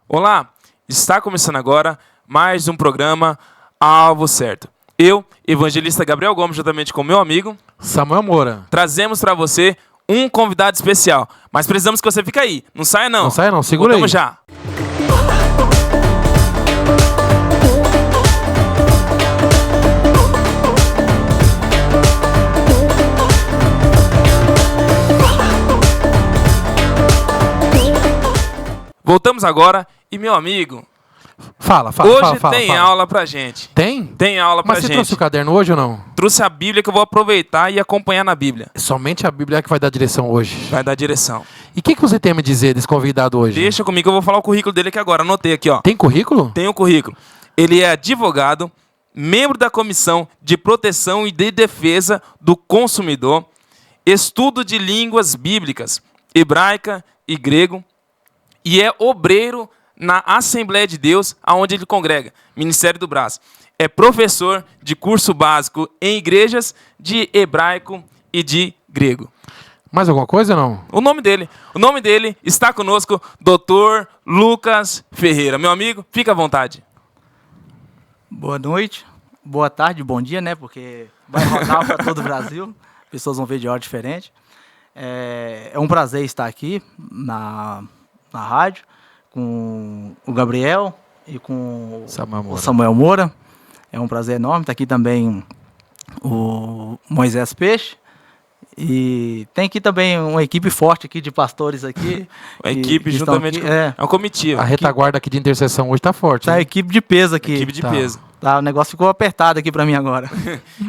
Olá, está começando agora mais um programa Alvo Certo. Eu, evangelista Gabriel Gomes, juntamente com meu amigo Samuel Moura. Trazemos para você um convidado especial. Mas precisamos que você fique aí. Não saia não. Não saia não, segura Voltamos aí. já. Voltamos agora e meu amigo, Fala. hoje tem aula pra gente. Tem? Tem aula pra Mas você gente. trouxe o caderno hoje ou não? Trouxe a Bíblia que eu vou aproveitar e acompanhar na Bíblia. Somente a Bíblia é que vai dar direção hoje. Vai dar direção. E o que você tem a me dizer desse convidado hoje? Deixa comigo que eu vou falar o currículo dele aqui agora. Anotei aqui, ó. Tem currículo? Tem o currículo. Ele é advogado, membro da Comissão de Proteção e de Defesa do Consumidor, estudo de línguas bíblicas, hebraica e grego, e é obreiro na Assembleia de Deus, aonde ele congrega, Ministério do Brás. É professor de curso básico em igrejas de hebraico e de grego. Mais alguma coisa ou não? O nome dele está conosco, Dr. Lucas Ferreira. Meu amigo, fica à vontade. Boa noite, boa tarde, bom dia, né? Porque vai rodar para todo o Brasil, pessoas vão ver de hora diferente. É um prazer estar aqui na rádio com o Gabriel e com o Samuel Moura. É um prazer enorme. Está aqui também o Moisés Peixe. E tem aqui também uma equipe forte aqui de pastores aqui. A equipe juntamente aqui, com... É uma comitiva. A retaguarda aqui de intercessão hoje está forte. Tá a equipe de peso aqui. Equipe de peso. Tá, o negócio ficou apertado aqui para mim agora.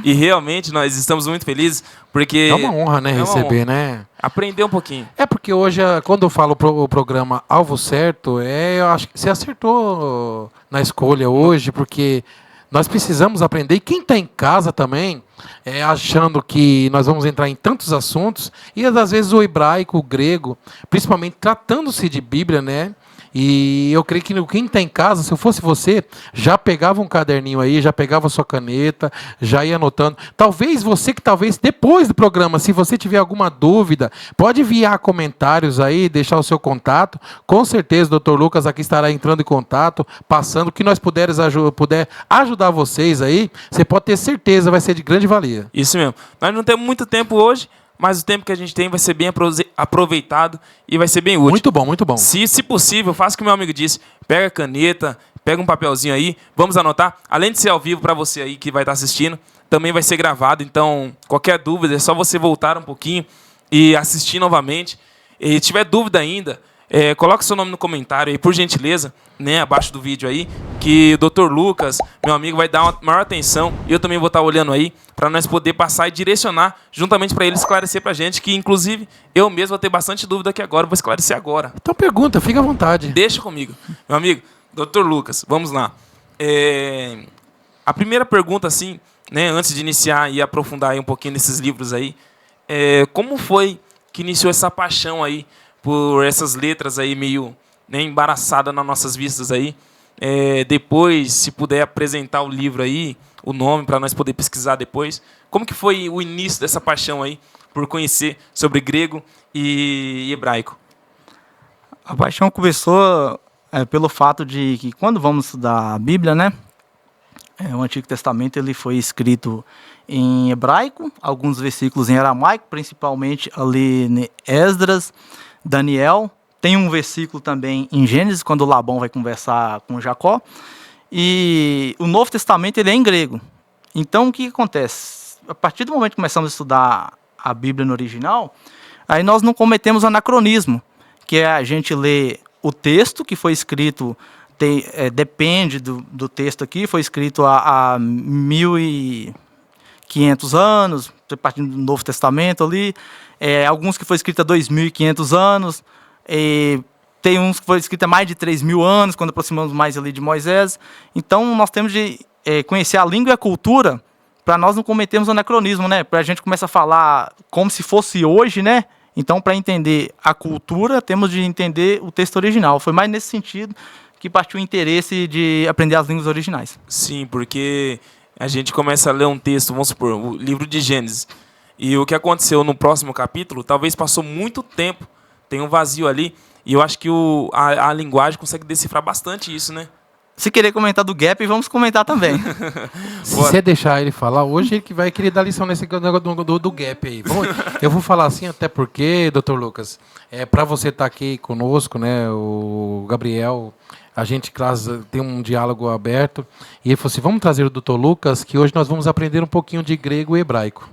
E realmente nós estamos muito felizes porque... É uma honra, né, receber, né? Aprender um pouquinho. É porque hoje, quando eu falo o programa Alvo Certo, eu acho que você acertou na escolha hoje, porque nós precisamos aprender. E quem está em casa também, achando que nós vamos entrar em tantos assuntos, e às vezes o hebraico, o grego, principalmente tratando-se de Bíblia, né? E eu creio que quem está em casa, se eu fosse você, já pegava um caderninho aí, já pegava a sua caneta, já ia anotando. Talvez você depois do programa, se você tiver alguma dúvida, pode enviar comentários aí, deixar o seu contato. Com certeza o Dr. Lucas aqui estará entrando em contato, passando. O que nós puder ajudar vocês aí, você pode ter certeza, vai ser de grande valia. Isso mesmo. Nós não temos muito tempo hoje, mas o tempo que a gente tem vai ser bem aproveitado e vai ser bem útil. Muito bom, muito bom. Se possível, faça o que meu amigo disse. Pega a caneta, pega um papelzinho aí, vamos anotar. Além de ser ao vivo para você aí que vai estar assistindo, também vai ser gravado. Então, qualquer dúvida, é só você voltar um pouquinho e assistir novamente. E se tiver dúvida ainda, coloque seu nome no comentário aí, por gentileza, né, abaixo do vídeo aí, que o Dr. Lucas, meu amigo, vai dar uma maior atenção. E eu também vou estar olhando aí, para nós poder passar e direcionar juntamente para ele esclarecer para a gente, que inclusive eu mesmo vou ter bastante dúvida aqui agora, vou esclarecer agora. Então pergunta, fica à vontade. Deixa comigo. Meu amigo, Dr. Lucas, vamos lá. A primeira pergunta, assim, né, antes de iniciar e aprofundar aí um pouquinho nesses livros aí, como foi que iniciou essa paixão aí por essas letras aí meio, né, embaraçadas nas nossas vistas aí? Depois, se puder apresentar o livro aí, o nome, para nós poder pesquisar depois. Como que foi o início dessa paixão aí por conhecer sobre grego e hebraico? A paixão começou pelo fato de que quando vamos estudar a Bíblia, né, o Antigo Testamento ele foi escrito em hebraico, alguns versículos em aramaico, principalmente ali em Esdras, Daniel. Tem um versículo também em Gênesis, quando Labão vai conversar com Jacó. E o Novo Testamento ele é em grego. Então, o que acontece? A partir do momento que começamos a estudar a Bíblia no original, aí nós não cometemos anacronismo, que é a gente ler o texto que foi escrito, depende do texto aqui, foi escrito há 1.500 anos, partindo do Novo Testamento ali, alguns que foi escrito há 2.500 anos, tem uns que foi escrito há mais de 3.000 anos, quando aproximamos mais ali de Moisés. Então, nós temos de conhecer a língua e a cultura para nós não cometermos anacronismo, né? Para a gente começar a falar como se fosse hoje, né? Então, para entender a cultura, temos de entender o texto original. Foi mais nesse sentido que partiu o interesse de aprender as línguas originais. Sim, porque a gente começa a ler um texto, vamos supor, o livro de Gênesis, e o que aconteceu no próximo capítulo, talvez passou muito tempo, tem um vazio ali, E eu acho que a linguagem consegue decifrar bastante isso, né? Se querer comentar do gap, vamos comentar também. Se você deixar ele falar, hoje ele que vai querer dar lição nesse negócio do gap aí. Eu vou falar assim, até porque, Dr. Lucas, para você estar aqui conosco, né, o Gabriel, a gente tem um diálogo aberto, e ele falou assim, vamos trazer o Dr. Lucas, que hoje nós vamos aprender um pouquinho de grego e hebraico.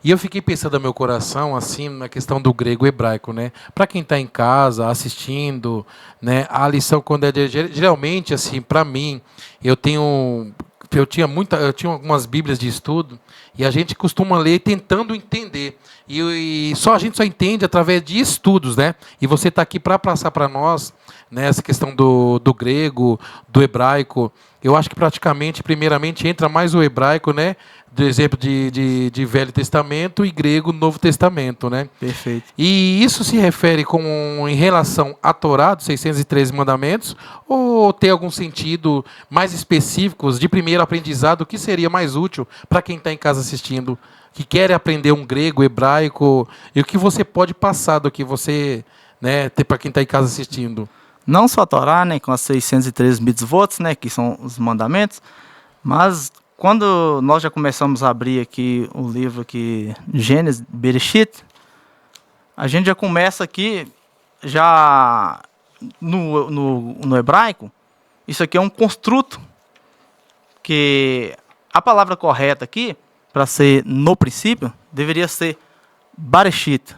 E eu fiquei pensando no meu coração, assim, na questão do grego e hebraico, né? Para quem está em casa, assistindo, né? A lição, quando geralmente, assim, para mim, eu tinha algumas bíblias de estudo, e a gente costuma ler tentando entender. E a gente só entende através de estudos, né? E você está aqui para passar para nós, né, essa questão do grego, do hebraico. Eu acho que praticamente, primeiramente, entra mais o hebraico, né? Do exemplo de Velho Testamento e grego Novo Testamento, né? Perfeito. E isso se refere em relação à Torá, dos 613 mandamentos, ou tem algum sentido mais específicos de primeiro aprendizado que seria mais útil para quem está em casa assistindo, que quer aprender um grego, hebraico, e o que você pode passar do que você, né, ter para quem está em casa assistindo? Não só a Torá, né, com as 613 mitzvot, né, que são os mandamentos, mas quando nós já começamos a abrir aqui o livro aqui, Gênesis, Bereshit, a gente já começa aqui, já no hebraico, isso aqui é um construto, que a palavra correta aqui, para ser no princípio, deveria ser Bereshit,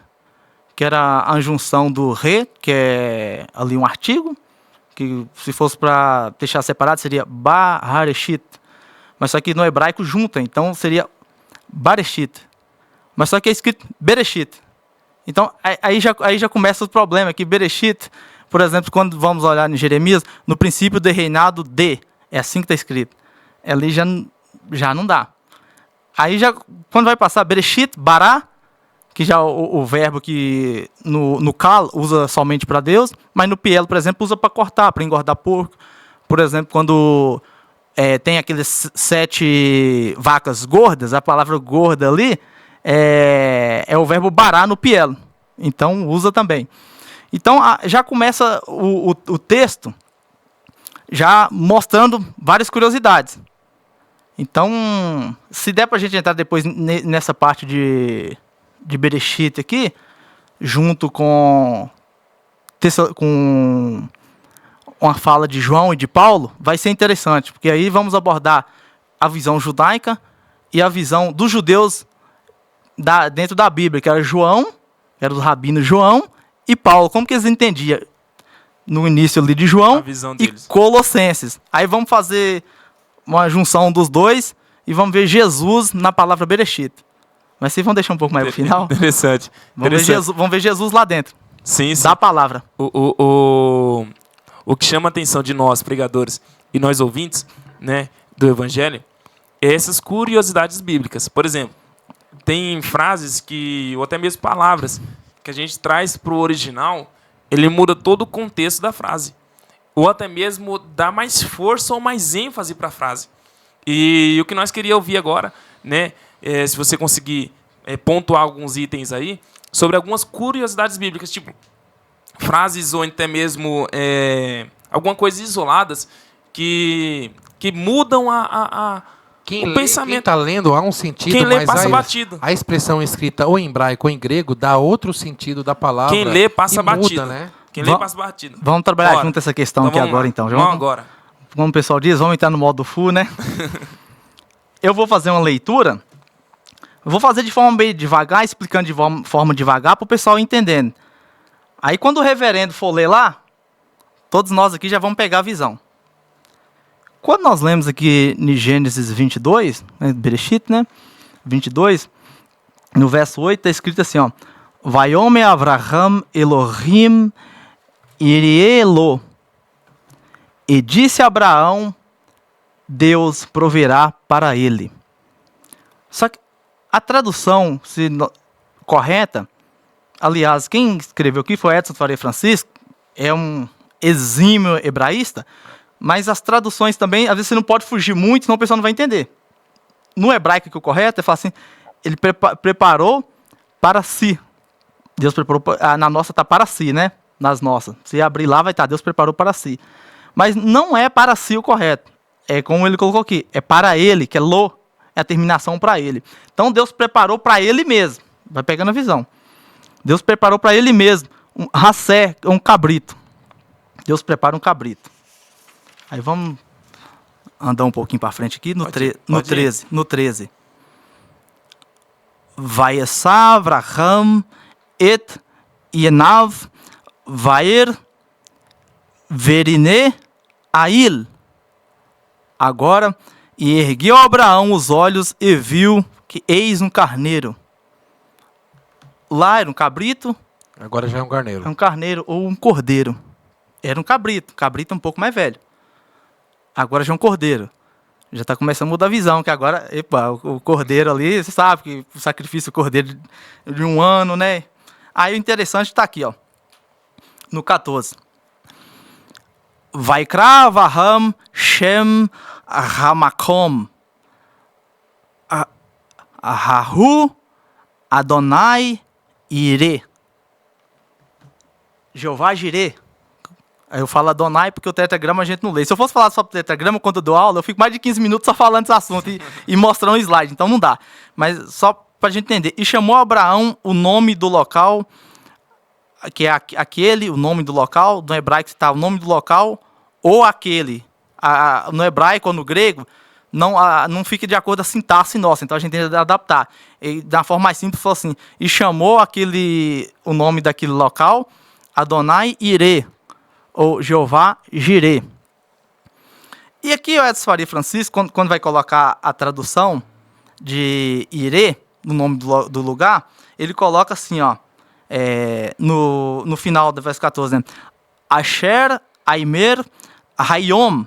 que era a junção do re, que é ali um artigo, que se fosse para deixar separado seria Bereshit. Mas só que no hebraico junta, então seria Bereshit. Mas só que é escrito Bereshit. Então aí já começa o problema, que Bereshit, por exemplo, quando vamos olhar em Jeremias, no princípio do reinado de, é assim que está escrito. Ali já não dá. Aí já, quando vai passar Bereshit, Bará, que já o verbo que no Kal usa somente para Deus, mas no Pielo, por exemplo, usa para cortar, para engordar porco. Por exemplo, quando tem aqueles 7 vacas gordas, a palavra gorda ali é o verbo bará no Pielo. Então, usa também. Então, já começa o texto já mostrando várias curiosidades. Então, se der para a gente entrar depois nessa parte de Bereshit aqui, junto com uma fala de João e de Paulo, vai ser interessante, porque aí vamos abordar a visão judaica e a visão dos judeus dentro da Bíblia, que era João, era o rabino João, e Paulo, como que eles entendiam no início ali de João e Colossenses. Aí vamos fazer uma junção dos dois e vamos ver Jesus na palavra Bereshit. Mas vocês vão deixar um pouco mais pro final? Interessante. Vamos ver Jesus lá dentro. Sim, sim. Da palavra. O que chama a atenção de nós, pregadores, e nós ouvintes, né, do Evangelho, é essas curiosidades bíblicas. Por exemplo, tem frases ou até mesmo palavras, que a gente traz para o original, ele muda todo o contexto da frase. Ou até mesmo dá mais força ou mais ênfase para a frase. E o que nós queríamos ouvir agora, né, se você conseguir pontuar alguns itens aí, sobre algumas curiosidades bíblicas, tipo frases ou até mesmo alguma coisa isoladas que mudam o pensamento. Quem está lendo há um sentido, quem lê mas passa batido. A expressão escrita ou em hebraico ou em grego dá outro sentido da palavra. Quem lê passa batido. Muda, né? Quem lê passa batido. Vamos trabalhar junto essa questão aqui agora, então. Vamos agora. Como o pessoal diz, vamos entrar no modo full, né? Eu vou fazer uma leitura. Eu vou fazer de forma bem devagar, explicando de forma devagar para o pessoal entendendo. Aí quando o reverendo for ler lá, todos nós aqui já vamos pegar a visão. Quando nós lemos aqui em Gênesis 22, Bereshit, né? 22, no verso 8, está escrito assim, ó. Vaiome Avraham Elohim Irielo. E disse a Abraão, Deus proverá para ele. Só que a tradução correta, aliás, quem escreveu aqui foi Edson Faria Francisco, é um exímio hebraísta, mas as traduções também, às vezes você não pode fugir muito, senão o pessoal não vai entender. No hebraico que o correto é falar assim, ele preparou para si. Deus preparou, na nossa está para si, né? nas nossas. Se abrir lá, vai estar, Deus preparou para si. Mas não é para si o correto. É como ele colocou aqui, é para ele, que é lo, é a terminação para ele. Então Deus preparou para ele mesmo. Vai pegando a visão. Deus preparou para ele mesmo um racé, um cabrito. Deus prepara um cabrito. Aí vamos andar um pouquinho para frente aqui, no 13. Vayesá Avraham et Yenav Vaer Verine Ail. Agora, e ergueu Abraão os olhos e viu que eis um carneiro. Lá era um cabrito. Agora já é um carneiro. É um carneiro ou um cordeiro. Era um cabrito. Cabrito um pouco mais velho. Agora já é um cordeiro. Já está começando a mudar a visão, que agora, epa, o cordeiro ali, você sabe que o sacrifício cordeiro de 1 ano, né? Aí o interessante está aqui, ó. No 14. Vaikra Avraham Shem Hamakom Ahahu Adonai Ire. Jeová Jireh. Aí eu falo Adonai porque o tetragrama a gente não lê. Se eu fosse falar só do tetragrama quando eu dou aula, eu fico mais de 15 minutos só falando desse assunto e mostrando um slide. Então não dá. Mas só para a gente entender. E chamou Abraão o nome do local, que é aquele, o nome do local, no hebraico está o nome do local, ou aquele. No hebraico ou no grego, não fica de acordo com a sintaxe nossa. Então a gente tem que adaptar. E, da forma mais simples, falou assim, e chamou o nome daquele local, Adonai Ire, ou Jeová Jireh. E aqui o Edson Faria Francisco, quando vai colocar a tradução de Ire, no nome do lugar, ele coloca assim, ó, no final do verso 14, né? Asher Aimer Hayom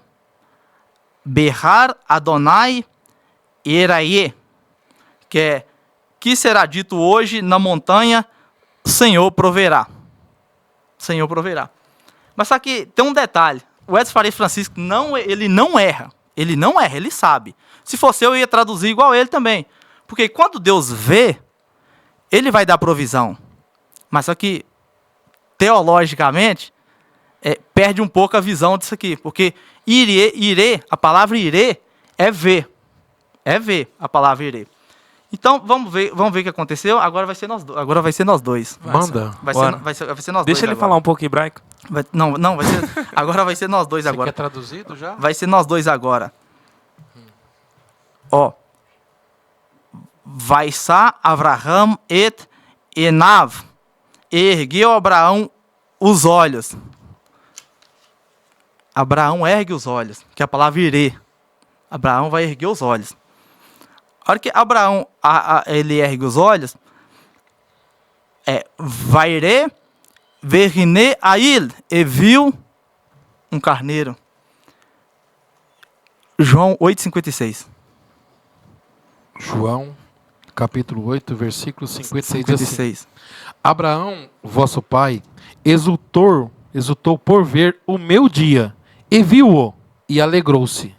Behar Adonai Eraye, que será dito hoje na montanha, Senhor proverá. Senhor proverá. Mas só que tem um detalhe. O Edson Faria Francisco, ele não erra. Ele não erra, ele sabe. Se fosse eu ia traduzir igual ele também. Porque quando Deus vê, ele vai dar provisão. Mas só que, teologicamente, perde um pouco a visão disso aqui. Porque a palavra ire é ver. É ver a palavra ire. Então, vamos ver o que aconteceu. Agora vai ser nós dois. Manda. Vai ser nós dois. Deixa ele falar um pouco hebraico. Não, vai ser. Agora vai ser nós dois agora. Você quer traduzido já? Vai ser nós dois agora. Ó. Vaisá Avraham et Enav. Ergueu Abraão os olhos. Abraão ergue os olhos, que é a palavra irê. Abraão vai erguer os olhos. A hora que Abraão ele ergue os olhos, Vaire Verine Ail, e viu um carneiro. João 8,56. João, capítulo 8, versículo 56. Diz assim, 56. Abraão, vosso pai, exultou por ver o meu dia, e viu-o, e alegrou-se.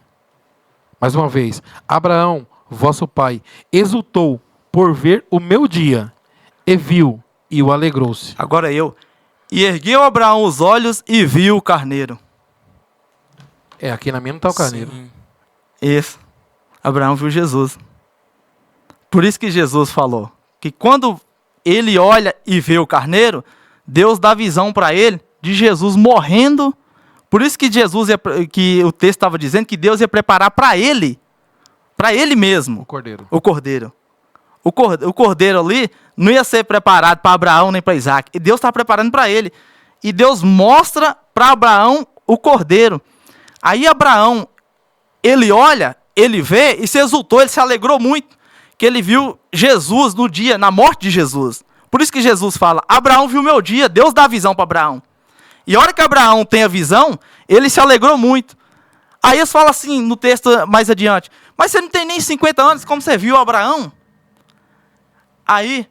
Mais uma vez, Abraão, vosso pai, exultou por ver o meu dia, e viu, e o alegrou-se. Agora eu. E ergueu Abraão os olhos e viu o carneiro. Aqui na minha não está o carneiro. Sim. Isso. Abraão viu Jesus. Por isso que Jesus falou que quando ele olha e vê o carneiro, Deus dá visão para ele de Jesus morrendo. Por isso que que o texto estava dizendo que Deus ia preparar para ele mesmo, O cordeiro. o cordeiro. O cordeiro ali não ia ser preparado para Abraão nem para Isaac. E Deus está preparando para ele. E Deus mostra para Abraão o cordeiro. Aí Abraão, ele olha, ele vê e se exultou, ele se alegrou muito. Que ele viu Jesus no dia, na morte de Jesus. Por isso que Jesus fala, Abraão viu meu dia, Deus dá a visão para Abraão. E a hora que Abraão tem a visão, ele se alegrou muito. Aí eles falam assim, no texto mais adiante, mas você não tem nem 50 anos, como você viu Abraão? Aí,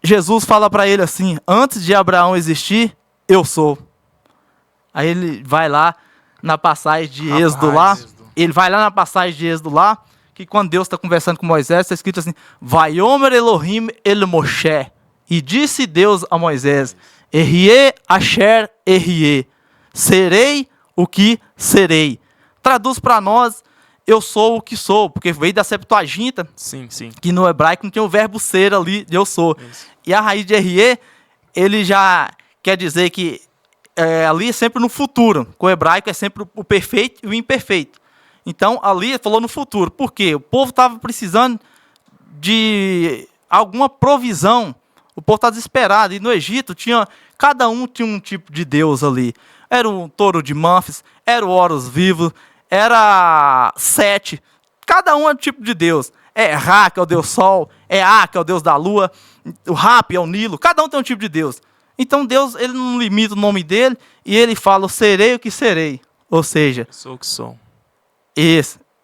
Jesus fala para ele assim, antes de Abraão existir, eu sou. Aí ele vai lá na passagem de Êxodo lá, ele vai lá na passagem de Êxodo lá, que quando Deus está conversando com Moisés, está escrito assim, Vaiomer Elohim el Moshe, e disse Deus a Moisés, Erie Asher Erie. Serei o que serei. Traduz para nós, eu sou o que sou, porque veio da Septuaginta, Sim, sim. que no hebraico não tem o verbo ser ali, de eu sou. Isso. E a raiz de Erie, ele já quer dizer que ali é sempre no futuro. Com o hebraico é sempre o perfeito e o imperfeito. Então, ali ele falou no futuro. Por quê? O povo estava precisando de alguma provisão. O povo estava desesperado. E no Egito, cada um tinha um tipo de Deus ali. Era um touro de Mênfis, era o Horus vivo, era Sete. Cada um é um tipo de Deus. É Ra, que é o Deus Sol. É A, que é o Deus da Lua. O Rapi é o Nilo. Cada um tem um tipo de Deus. Então Deus, ele não limita o nome dele e ele fala, eu serei o que serei. Ou seja, Sou o que sou.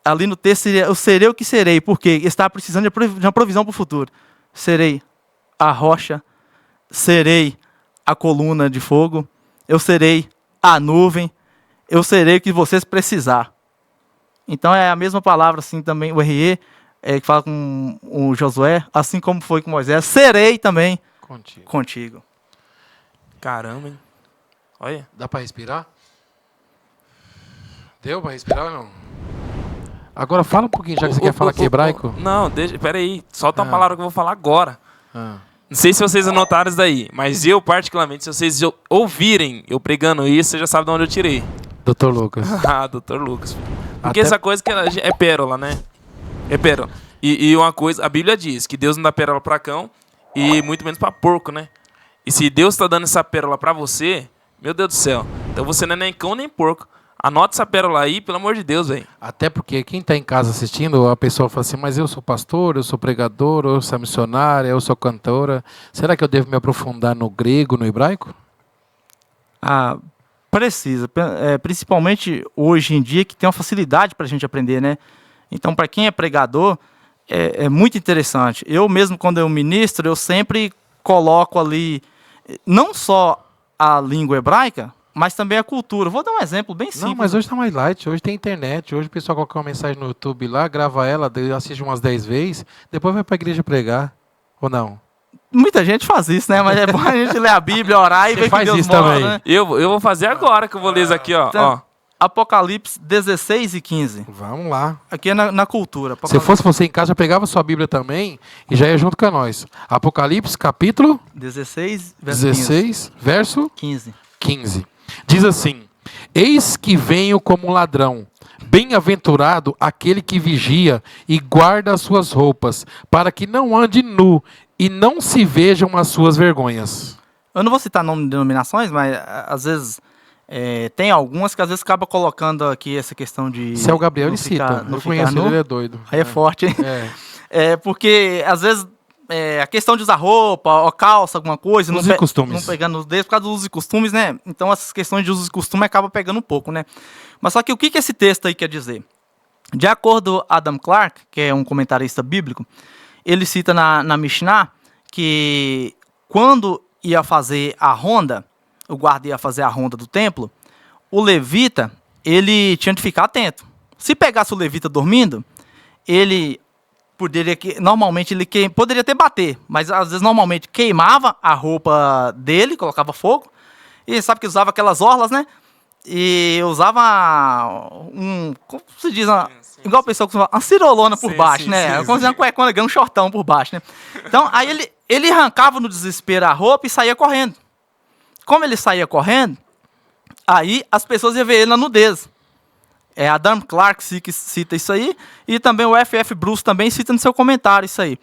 ali no texto seria, eu serei o que serei, porque está precisando de uma provisão para o futuro. Serei a rocha, serei a coluna de fogo, eu serei a nuvem, eu serei o que vocês precisar. Então é a mesma palavra assim também, o RE, que fala com o Josué, assim como foi com Moisés, serei também contigo. Caramba, hein? Olha. Dá para respirar? Deu para respirar ou não? Agora fala um pouquinho, já que você quer falar que é hebraico. Não, peraí. Solta uma palavra que eu vou falar agora. Ah. Não sei se vocês anotaram isso daí, mas eu, particularmente, se vocês ouvirem eu pregando isso, você já sabe de onde eu tirei. Dr. Lucas. Ah, Dr. Lucas. Porque Até- essa coisa que é pérola, né? É pérola. E uma coisa, a Bíblia diz que Deus não dá pérola para cão e muito menos para porco, né? E se Deus está dando essa pérola para você, meu Deus do céu, então você não é nem cão nem porco. Anota essa pérola aí, pelo amor de Deus, velho. Até porque quem está em casa assistindo, a pessoa fala assim, mas eu sou pastor, eu sou pregador, eu sou missionária, eu sou cantora. Será que eu devo me aprofundar no grego, no hebraico? Precisa, principalmente hoje em dia que tem uma facilidade para a gente aprender, né? Então, para quem é pregador, é muito interessante. Eu mesmo, quando eu ministro, eu sempre coloco ali não só a língua hebraica, mas também a cultura. Vou dar um exemplo bem simples. Não, mas hoje está mais light, hoje tem internet, hoje o pessoal coloca uma mensagem no YouTube lá, grava ela, assiste umas 10 vezes, depois vai para a igreja pregar, ou não? Muita gente faz isso, né? Mas é bom a gente ler a Bíblia, orar e Você ver que faz Deus isso mora, também. né? Eu vou fazer agora que eu vou ler isso aqui, ó. Então, Apocalipse 16 e 15. Vamos lá. Aqui é na cultura. Se fosse você em casa, já pegava sua Bíblia também e já ia junto com nós. Apocalipse, capítulo 16, verso 16, verso 15. 15. Diz assim: Eis que venho como um ladrão. Bem-aventurado aquele que vigia e guarda as suas roupas, para que não ande nu e não se vejam as suas vergonhas. Eu não vou citar nome de denominações, mas às vezes tem algumas que às vezes acaba colocando aqui essa questão de... Se é o Gabriel, não ele ficar- cita. não Eu ficar conheço nu. ele, ele é doido. Aí é forte, hein? É. Porque às vezes a questão de usar roupa, ou calça, alguma coisa... Usos e costumes. Não pegando os dedos por causa dos usos e costumes, né? Então essas questões de usos e costumes acabam pegando um pouco, né? Mas só que o que esse texto aí quer dizer? De acordo com Adam Clarke, que é um comentarista bíblico, ele cita na Mishnah que quando ia fazer a ronda, o guarda ia fazer a ronda do templo, o levita, ele tinha de ficar atento. Se pegasse o levita dormindo, ele normalmente ele poderia até bater, mas às vezes normalmente queimava a roupa dele, colocava fogo, e sabe que usava aquelas orlas, né? E usava como se diz, igual a pessoa que usa uma cirolona por Sim, baixo, sim, né? sim, Como se uma cuecona, um shortão por baixo, né? Então, aí ele arrancava no desespero a roupa e saía correndo. Como ele saía correndo, aí as pessoas iam ver ele na nudez. Adam Clarke que cita isso aí, e também o F.F. Bruce também cita no seu comentário isso aí.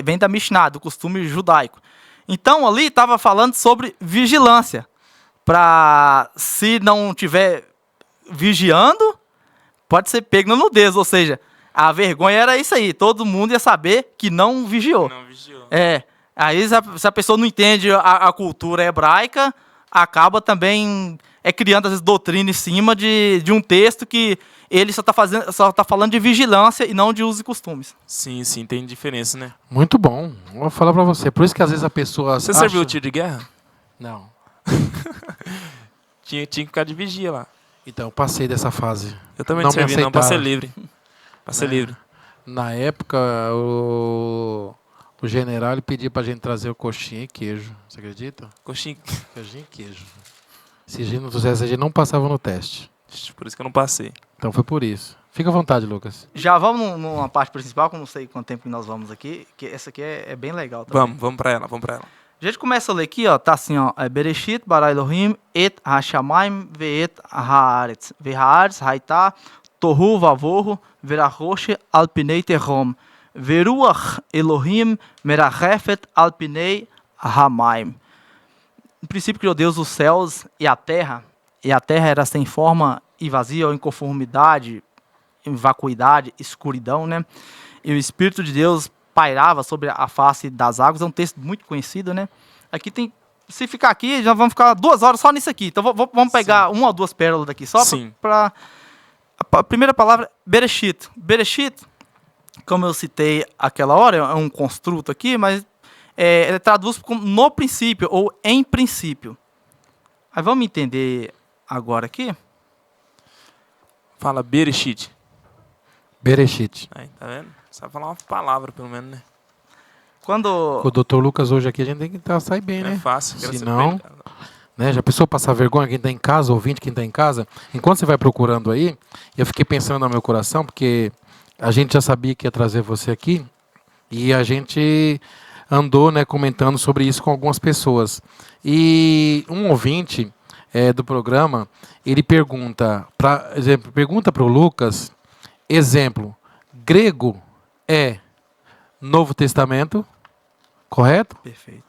Vem da Mishnah, do costume judaico. Então, ali estava falando sobre vigilância. Para, se não tiver vigiando, pode ser pego na nudez. Ou seja, a vergonha era isso aí. Todo mundo ia saber que não vigiou. Não vigiou. Aí se a pessoa não entende a cultura hebraica, acaba também criando, às vezes, doutrina em cima de um texto que ele só tá falando de vigilância e não de usos e costumes. Sim, tem diferença, né? Muito bom. Vou falar pra você. Por isso que às vezes a pessoa Você serviu o tiro de guerra? Não. Tinha que ficar de vigia lá. Então, eu passei dessa fase. Eu também Não não me servi, não, pra ser aceitaram. livre. Pra ser livre. Na época, O general ele pediu pra gente trazer o coxinha e queijo. Você acredita? Coxinha. Coxinha e queijo. Se a gente não trouxesse, a gente não passava no teste. Por isso que eu não passei. Então foi por isso. Fica à vontade, Lucas. Já vamos numa parte principal, que eu não sei quanto tempo que nós vamos aqui, que essa aqui é bem legal também. Vamos pra ela. A gente começa a ler aqui, ó, tá assim, ó, Bereshit bara Elohim et hashamayim ve'et haaretz, ve'haaretz haita tohu vavohu verachoshe al pinei tehom, veruach Elohim merachefet al pinei hamayim. No princípio criou Deus os céus e a terra era sem forma e vazia, ou em conformidade, em vacuidade, escuridão, né? E o Espírito de Deus pairava sobre a face das águas. É um texto muito conhecido, né? Aqui tem... Se ficar aqui, já vamos ficar 2 horas só nisso aqui. Então vamos pegar uma ou duas pérolas daqui só para... A primeira palavra, Bereshit. Bereshit, como eu citei aquela hora, é um construto aqui, mas ele traduz como no princípio ou em princípio. Aí vamos entender agora aqui. Fala Bereshit. Bereshit. Aí, tá vendo? Sabe falar uma palavra, pelo menos, né? Quando... Com o doutor Lucas hoje aqui, a gente tem que sair bem, Não né? é fácil. Se não, né? Já pensou passar vergonha quem está em casa, ouvinte quem está em casa? Enquanto você vai procurando aí, eu fiquei pensando no meu coração, porque a gente já sabia que ia trazer você aqui, e a gente andou, né, comentando sobre isso com algumas pessoas. E um ouvinte do programa, ele pergunta para o Lucas, exemplo, grego é Novo Testamento, correto? Perfeito.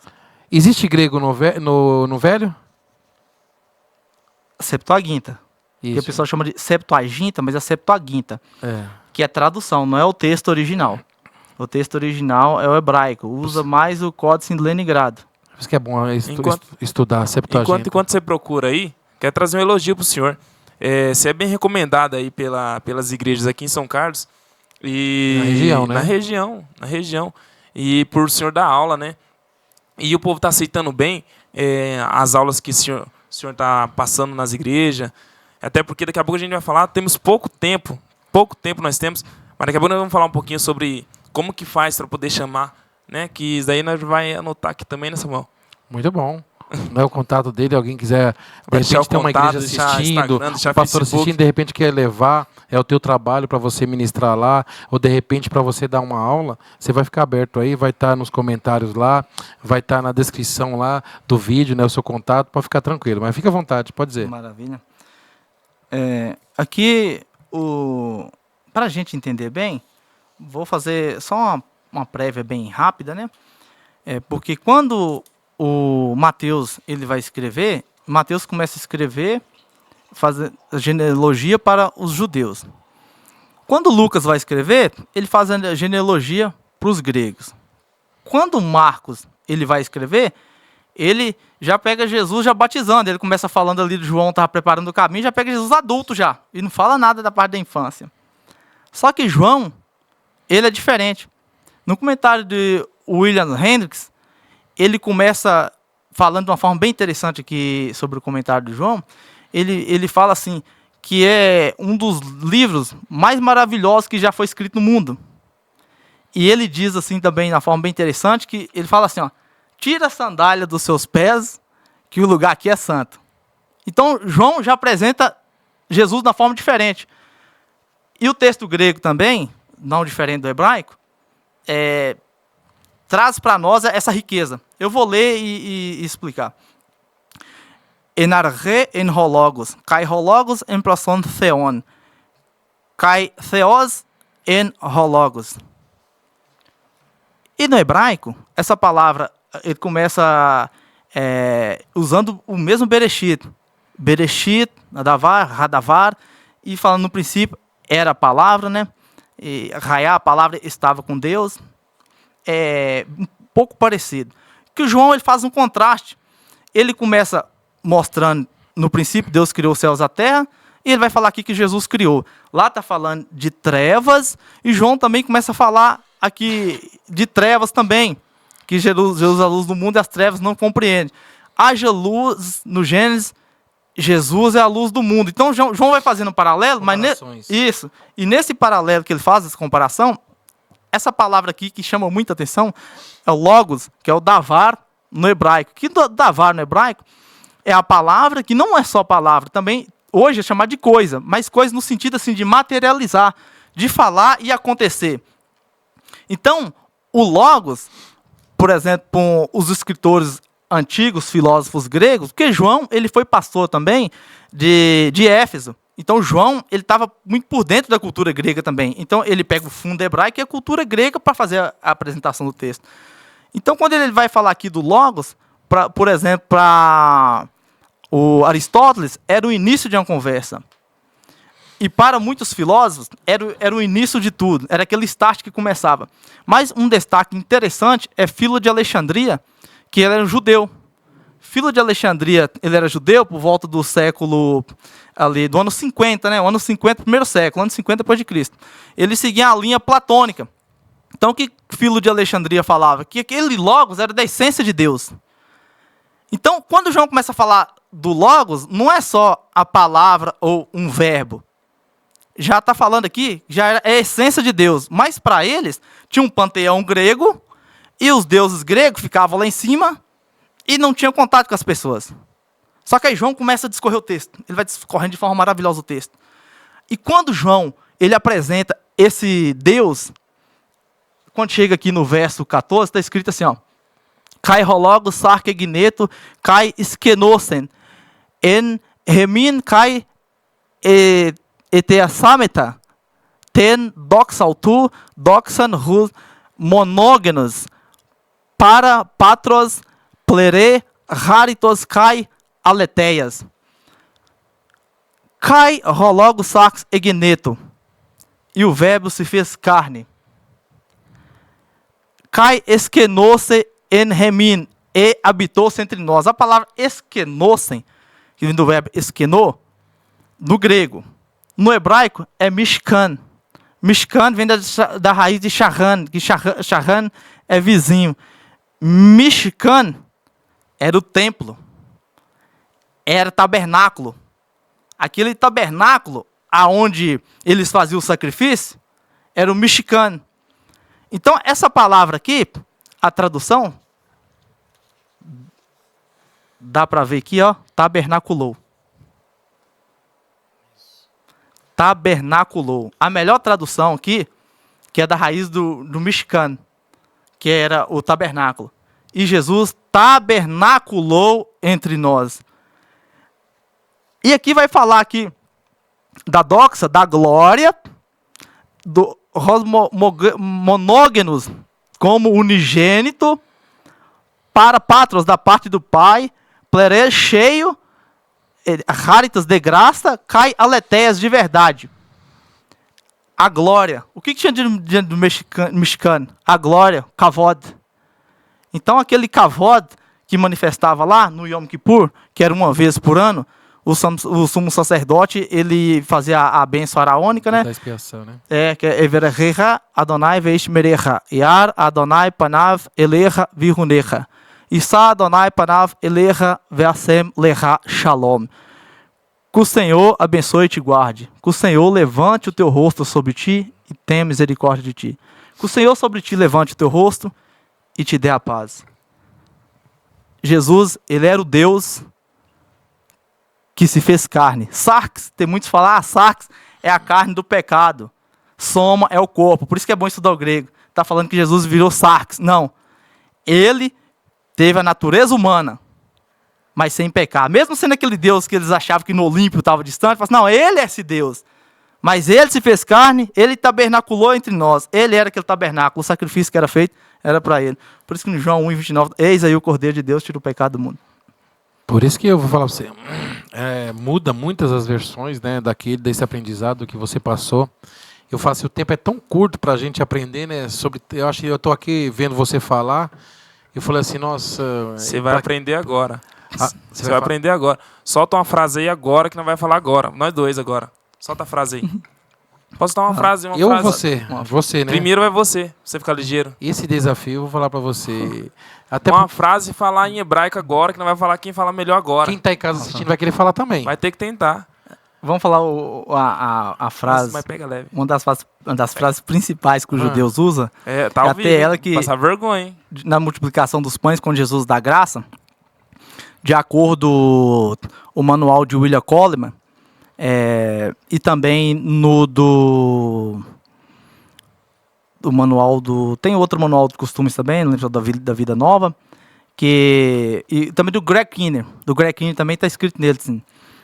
Existe grego no Velho? Septuaginta. Que Isso. o pessoal chama de Septuaginta, mas é Septuaginta, É. que é tradução, não é o texto original. O texto original é o hebraico, usa mais o códice de Leningrado. Por isso que é bom estudar a Septuaginta. Enquanto você procura aí, quero trazer um elogio pro senhor. Você é bem recomendado aí pelas igrejas aqui em São Carlos. E na região, né? Na região. E por o senhor dar aula, né? E o povo está aceitando bem as aulas que o senhor está passando nas igrejas. Até porque daqui a pouco a gente vai falar, temos pouco tempo nós temos, mas daqui a pouco nós vamos falar um pouquinho sobre como que faz para poder chamar, né? Que isso daí nós vai anotar aqui também, né, Samuel? Muito bom. Não é o contato dele, alguém quiser, de Vai deixar repente o tem uma contato, igreja deixar assistindo, Instagram, deixar o pastor Facebook. assistindo, de repente quer levar, é o teu trabalho para você ministrar lá, ou de repente para você dar uma aula, você vai ficar aberto aí, vai estar nos comentários lá, vai estar na descrição lá do vídeo, né, o seu contato, pode ficar tranquilo, mas fica à vontade, pode dizer. Maravilha. Aqui, para a gente entender bem, vou fazer só uma prévia bem rápida, né? Porque quando o Mateus ele vai escrever, Mateus começa a escrever, fazendo genealogia para os judeus. Quando Lucas vai escrever, ele faz a genealogia para os gregos. Quando Marcos ele vai escrever, ele já pega Jesus já batizando. Ele começa falando ali de João, estava preparando o caminho, já pega Jesus adulto já. E não fala nada da parte da infância. Só que João, ele é diferente. No comentário de William Hendricks, ele começa falando de uma forma bem interessante aqui sobre o comentário de João. Ele fala assim, que é um dos livros mais maravilhosos que já foi escrito no mundo. E ele diz assim também, na forma bem interessante, que ele fala assim, ó, tira a sandália dos seus pés, que o lugar aqui é santo. Então, João já apresenta Jesus de uma forma diferente. E o texto grego também, não diferente do hebraico, traz para nós essa riqueza. Eu vou ler e explicar. Enarche en hologos, kai hologos en proson theon, kai theos en hologos. E no hebraico, essa palavra, ele começa usando o mesmo Bereshit. Bereshit, Nadavar, Hadavar, e falando no princípio, era a palavra, né? E Raiá, a palavra estava com Deus. Um pouco parecido. Que o João ele faz um contraste. Ele começa mostrando, no princípio, Deus criou os céus e a terra, e ele vai falar aqui que Jesus criou. Lá está falando de trevas, e João também começa a falar aqui de trevas também, que Jesus é a luz do mundo e as trevas não compreendem. Haja luz no Gênesis, Jesus é a luz do mundo. Então João vai fazendo um paralelo, mas e nesse paralelo que ele faz, essa comparação, essa palavra aqui que chama muita atenção é o logos, que é o davar no hebraico. Que davar no hebraico é a palavra que não é só palavra, também hoje é chamada de coisa, mas coisa no sentido assim de materializar, de falar e acontecer. Então, o logos, por exemplo, os escritores antigos, filósofos gregos, porque João ele foi pastor também de Éfeso. Então, João ele estava muito por dentro da cultura grega também. Então, ele pega o fundo hebraico e a cultura grega para fazer a apresentação do texto. Então, quando ele vai falar aqui do logos, por exemplo, para o Aristóteles, era o início de uma conversa. E para muitos filósofos, era o início de tudo. Era aquele start que começava. Mas um destaque interessante é Filo de Alexandria, que ele era um judeu. Filo de Alexandria, ele era judeu por volta do século, ali, do ano 50, né? O ano 50, primeiro século, ano 50 depois de Cristo. Ele seguia a linha platônica. Então, o que Filo de Alexandria falava? Que aquele logos era da essência de Deus. Então, quando João começa a falar do logos, não é só a palavra ou um verbo. Já está falando aqui, já é a essência de Deus. Mas para eles, tinha um panteão grego, e os deuses gregos ficavam lá em cima, e não tinham contato com as pessoas. Só que aí João começa a discorrer o texto. Ele vai discorrendo de forma maravilhosa o texto. E quando João ele apresenta esse Deus, quando chega aqui no verso 14, está escrito assim, ó. Kai hologos sarke gneto, kai skenosen, en remin kai eteasameta, ten doxautu, doxan hus monógenos, para patros plere raritos kai aleteias. Kai hologos sax egneto, e o verbo se fez carne. Kai eskenose en remin, e habitou-se entre nós. A palavra eskenosen, que vem do verbo eskenô, no grego. No hebraico é mishkan. Mishkan vem da raiz de Shahan, que Shahan é vizinho. Mishkan era o templo. Era tabernáculo. Aquele tabernáculo aonde eles faziam o sacrifício era o Mishkan. Então, essa palavra aqui, a tradução, dá para ver aqui, ó, tabernaculou. Tabernaculou. A melhor tradução aqui, que é da raiz do Mishkan, que era o tabernáculo. E Jesus tabernaculou entre nós. E aqui vai falar aqui da doxa, da glória, do monógenos como unigênito, para patros da parte do Pai, plere cheio, raritas de graça, cai aleteias de verdade. A glória. O que tinha diante do mexicano? A glória, kavod. Então aquele kavod que manifestava lá no Yom Kippur, que era uma vez por ano, o sumo sacerdote, ele fazia a bênção araônica, né? Da expiação, né? Que é Everecha Adonai Veishmerecha, Yar Adonai Panav Elecha Virunecha, Issa Adonai Panav Elecha Veasem Lecha Shalom. Que o Senhor abençoe e te guarde. Que o Senhor levante o teu rosto sobre ti e tenha misericórdia de ti. Que o Senhor sobre ti levante o teu rosto e te dê a paz. Jesus, ele era o Deus que se fez carne. Sarx, tem muitos que falam, sarx é a carne do pecado. Soma é o corpo. Por isso que é bom estudar o grego. Está falando que Jesus virou sarx. Não. Ele teve a natureza humana, mas sem pecar. Mesmo sendo aquele Deus que eles achavam que no Olímpio estava distante, falaram, não, ele é esse Deus. Mas ele se fez carne, ele tabernaculou entre nós. Ele era aquele tabernáculo, o sacrifício que era feito era para ele. Por isso que no João 1:29, eis aí o Cordeiro de Deus, tira o pecado do mundo. Por isso que eu vou falar para você, muda muitas as versões, né, desse aprendizado que você passou. Eu falo assim, o tempo é tão curto para a gente aprender, né, eu acho que eu estou aqui vendo você falar, eu falei assim, nossa... Você vai aprender agora. Você vai aprender agora. Solta uma frase aí agora que não vai falar agora. Nós dois agora. Solta a frase aí. Posso dar uma frase? Eu ou você? Você, né? Primeiro é você ficar ligeiro. Esse desafio eu vou falar para você. Até uma frase falar em hebraico agora, que não vai falar quem fala melhor agora. Quem está em casa assistindo vai querer falar também. Vai ter que tentar. Vamos falar a frase. Nossa, mas pega leve. Uma das frases principais que os judeus usam. Tá ao até vivo, ela que passar vergonha, hein? na multiplicação dos pães, quando Jesus dá graça, de acordo o manual de William Coleman, e também no do manual do... Tem outro manual de costumes também, não lembro da Vida Nova, e também do Greg Kinnear. Do Greg Kinnear também está escrito nele, assim,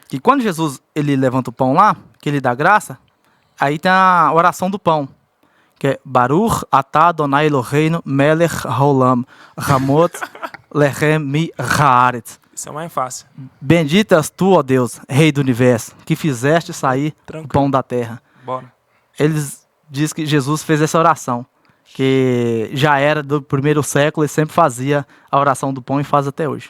que quando Jesus ele levanta o pão lá, que ele dá graça, aí tem a oração do pão, que é Baruch atah Adonai Eloheinu melech haolam ramot lechem mi haaretz. Isso é mais fácil. Bendito és tu, ó Deus, Rei do Universo, que fizeste sair o pão da terra. Bora. Eles dizem que Jesus fez essa oração, que já era do primeiro século e sempre fazia a oração do pão e faz até hoje.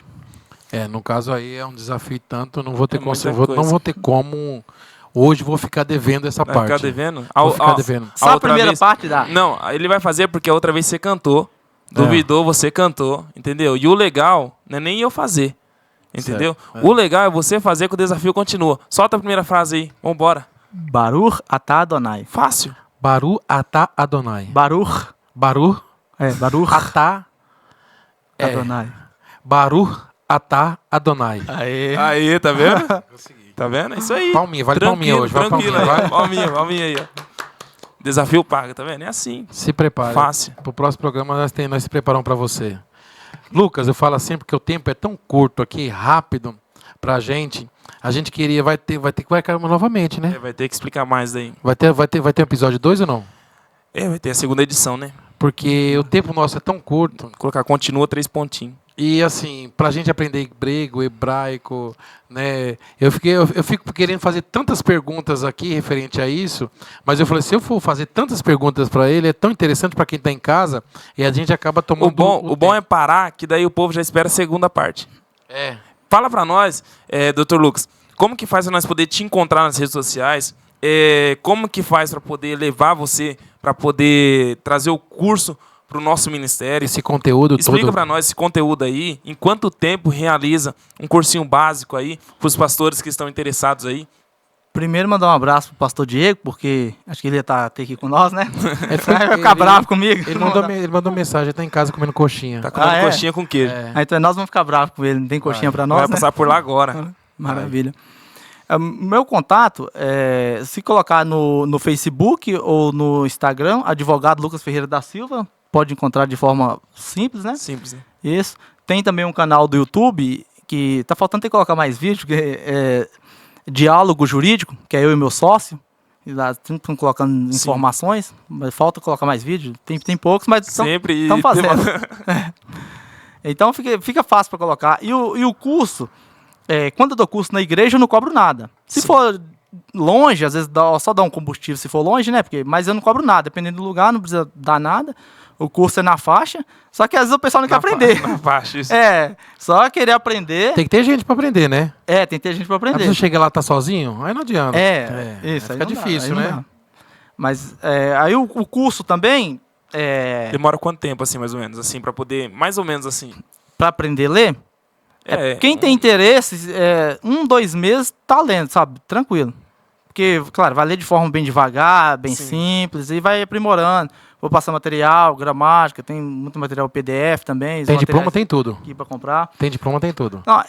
No caso aí é um desafio tanto, não vou ter muita não vou ter como. Hoje vou ficar devendo essa Vai parte. ficar devendo? Vou ficar devendo. Só a primeira parte dá. Não, ele vai fazer porque a outra vez você cantou. Duvidou, você cantou, entendeu? E o legal não é nem eu fazer, entendeu? Certo. O legal é você fazer que o desafio continua. Solta a primeira frase aí, vambora. Baruch atah Adonai. Fácil. Baru atah Adonai. Baruch. Baru Baruch atah Adonai. Baru atah Adonai. Aí, tá vendo? Tá vendo? É isso aí. Palminha, vale palminha hoje. Vai Tranquilo, palminha, vai. palminha aí, ó. Desafio paga, tá vendo? É assim. Se prepare. Fácil. Pro próximo programa nós se preparamos para você. Lucas, eu falo sempre que o tempo é tão curto aqui, rápido pra gente. A gente queria, vai ter que marcar novamente, né? Vai ter que explicar mais daí. Vai ter episódio 2 ou não? Vai ter a segunda edição, né? Porque o tempo nosso é tão curto. Vou colocar continua 3 pontinhos. E assim, pra gente aprender grego, hebraico, né? Eu fico querendo fazer tantas perguntas aqui referente a isso, mas eu falei, se eu for fazer tantas perguntas para ele, é tão interessante para quem tá em casa, e a gente acaba tomando O bom é parar, que daí o povo já espera a segunda parte. Fala pra nós, Dr. Lucas, como que faz pra nós poder te encontrar nas redes sociais? Como que faz para poder levar você, para poder trazer o curso para o nosso ministério? Esse conteúdo Explica todo. para nós esse conteúdo aí, em quanto tempo realiza um cursinho básico aí, para os pastores que estão interessados aí? Primeiro mandar um abraço pro pastor Diego, porque acho que ele ia estar aqui com nós, né? Ele vai ficar bravo comigo. Ele mandou mensagem, ele tá em casa comendo coxinha. Tá comendo coxinha com queijo. Então nós vamos ficar bravos com ele, não tem coxinha para nós, Vai né? passar por lá agora. Maravilha. Meu contato, se colocar no Facebook ou no Instagram, advogado Lucas Ferreira da Silva, pode encontrar de forma simples, né? Simples, né? Isso. Tem também um canal do YouTube, que tá faltando ter que colocar mais vídeo, que é Diálogo Jurídico, que é eu e meu sócio. E lá estamos colocando informações, mas falta colocar mais vídeo. Tem poucos, mas estamos fazendo. Então fica fácil para colocar. E o curso, quando eu dou curso na igreja, eu não cobro nada. Se for longe, às vezes só dá um combustível se for longe, né? Mas eu não cobro nada. Dependendo do lugar, não precisa dar nada. O curso é na faixa, só que às vezes o pessoal não quer aprender. Na faixa, isso. Só querer aprender. Tem que ter gente para aprender, né? Tem que ter gente para aprender. Aí você chega lá e tá sozinho, aí não adianta. Isso. Aí fica difícil, né? Mas aí o curso também... Demora quanto tempo, assim, mais ou menos? Assim, para poder, mais ou menos assim... Para aprender a ler? Quem tem interesse, 2 meses tá lendo, sabe? Tranquilo. Porque, claro, vai ler de forma bem devagar, bem simples, e vai aprimorando. Vou passar material, gramática, tem muito material PDF também. Tem diploma, tem tudo. Aqui para comprar. Tem diploma, tem tudo. Não,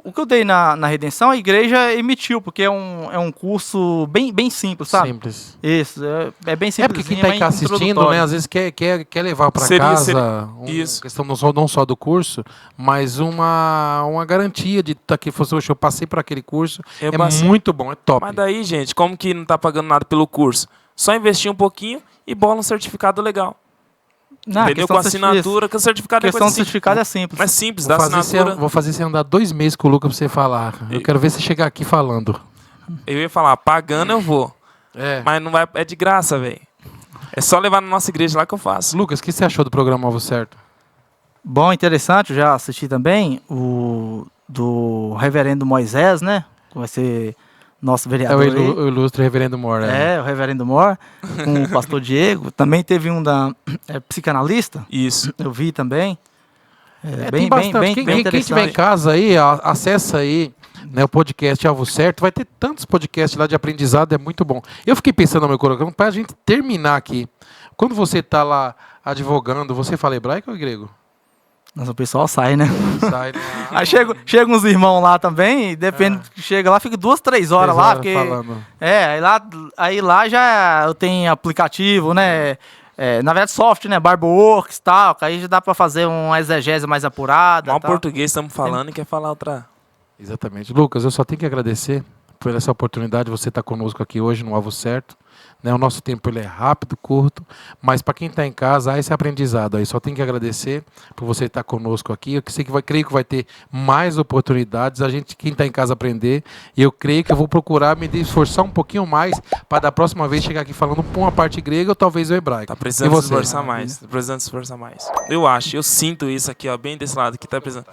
o que eu dei na Redenção, a igreja emitiu, porque é um curso bem simples, sabe? Simples. Isso, é bem simples. Porque quem tá aí assistindo, né, às vezes quer levar para casa isso. Questão não só do curso, mas uma garantia de que fosse, eu passei por aquele curso, muito bom, é top. Mas daí, gente, como que não tá pagando nada pelo curso? Só investir um pouquinho e bola um certificado legal. Entendeu? Com assinatura, que o certificado é coisa simples. Certificado é simples. Mas simples, dá assinatura. Vou fazer você andar 2 meses com o Lucas pra você falar. Eu quero ver você chegar aqui falando. Eu ia falar, pagando eu vou. Mas não vai, é de graça, velho. É só levar na nossa igreja lá que eu faço. Lucas, o que você achou do programa Alvo Certo? Bom, interessante, eu já assisti também o do Reverendo Moisés, né? Que vai ser nosso vereador. O ilustre Reverendo Moore. O Reverendo Moore, com o pastor Diego. Também teve um da psicanalista. Isso. Eu vi também. Tem bastante. Quem tiver em casa aí, acessa aí né, o podcast Alvo Certo. Vai ter tantos podcasts lá de aprendizado, é muito bom. Eu fiquei pensando no meu coração, para a gente terminar aqui. Quando você está lá advogando, você fala hebraico ou grego? Nossa, o pessoal sai, né? Sai, né? Aí chega uns irmãos lá também, e depende, chega lá, fica 2, 3 horas lá, porque... falando. Aí lá já eu tenho aplicativo, né? Na verdade, software, né? Barboworks e tal, que aí já dá pra fazer uma exegese mais apurada. Mal tal. português estamos falando e quer falar outra. Exatamente. Lucas, eu só tenho que agradecer por essa oportunidade de você estar conosco aqui hoje no Alvo Certo. Né? O nosso tempo ele é rápido, curto, mas para quem está em casa, há esse aprendizado aí. Só tenho que agradecer por você estar conosco aqui. Eu sei que creio que vai ter mais oportunidades, quem está em casa, aprender. E eu creio que eu vou procurar me esforçar um pouquinho mais para da próxima vez chegar aqui falando uma parte grega ou talvez o hebraico. Tá precisando se esforçar mais. Tá precisando se esforçar mais. Eu sinto isso aqui, ó, bem desse lado que tá precisando.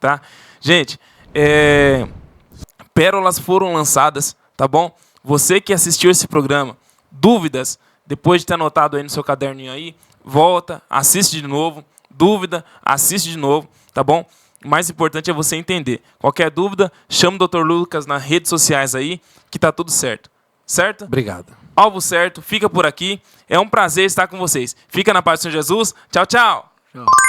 Tá? Gente, pérolas foram lançadas, tá bom? Você que assistiu esse programa, dúvidas, depois de ter anotado aí no seu caderninho aí, volta, assiste de novo, dúvida, assiste de novo, tá bom? O mais importante é você entender. Qualquer dúvida, chama o Dr. Lucas nas redes sociais aí, que tá tudo certo. Certo? Obrigado. Alvo Certo, fica por aqui. É um prazer estar com vocês. Fica na paz do Senhor Jesus. Tchau, tchau. Tchau.